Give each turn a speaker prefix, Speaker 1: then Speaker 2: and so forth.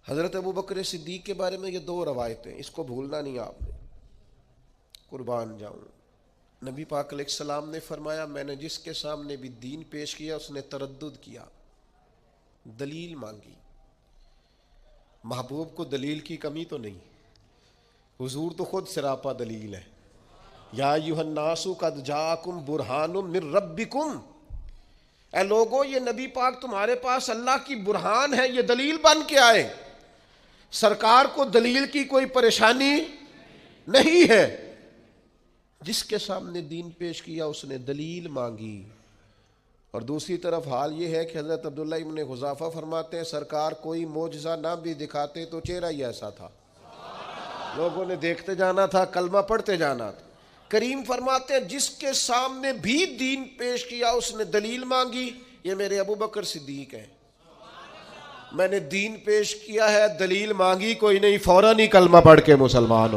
Speaker 1: حضرت ابو بکر صدیق کے بارے میں یہ دو روایتیں، اس کو بھولنا نہیں آپ نے، قربان جاؤں۔ نبی پاک علیہ السلام نے فرمایا میں نے جس کے سامنے بھی دین پیش کیا اس نے تردد کیا، دلیل مانگی۔ محبوب کو دلیل کی کمی تو نہیں، حضور تو خود سراپا دلیل ہے۔ یا ایھا الناس قد جاءکم برہان من ربکم، اے لوگو یہ نبی پاک تمہارے پاس اللہ کی برہان ہے، یہ دلیل بن کے آئے۔ سرکار کو دلیل کی کوئی پریشانی نہیں ہے، جس کے سامنے دین پیش کیا اس نے دلیل مانگی۔ اور دوسری طرف حال یہ ہے کہ حضرت عبداللہ ابن حذافہ فرماتے ہیں سرکار کوئی معجزہ نہ بھی دکھاتے تو چہرہ ہی ایسا تھا، لوگوں نے دیکھتے جانا تھا، کلمہ پڑھتے جانا تھا۔ کریم فرماتے ہیں جس کے سامنے بھی دین پیش کیا اس نے دلیل مانگی، یہ میرے ابو بکر صدیق ہیں۔ میں نے دین پیش کیا ہے، دلیل مانگی کوئی نہیں، فوراً ہی کلمہ پڑھ کے مسلمان ہو